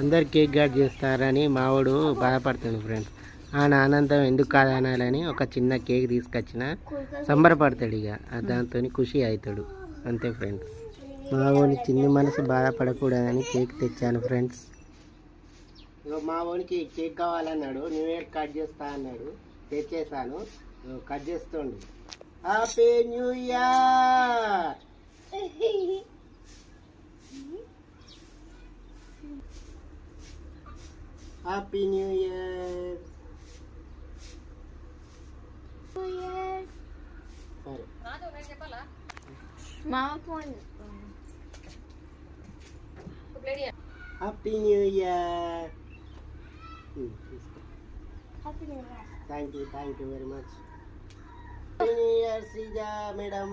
అందరు cake cut చేస్తారని మావాడు బాధపడుతుంది ఫ్రెండ్స్. ఆ ఆనందం ఎందుకు కాదనాలని ఒక చిన్న కేక్ తీసుకొచ్చిన సంబరపడతాడు. ఇక దాంతో ఖుషి అవుతాడు అంతే ఫ్రెండ్స్. మావాడిని చిన్న మనసు బాధపడకూడదని కేక్ తెచ్చాను ఫ్రెండ్స్. మావాడికి కేక్ కావాలన్నాడు, న్యూ ఇయర్ కట్ చేస్తా అన్నాడు, తెచ్చేసాను, కట్ చేస్తుండు. Happy new year. Happy new year. Happy new year. Thank you very much. Happy new year Sreeja madam.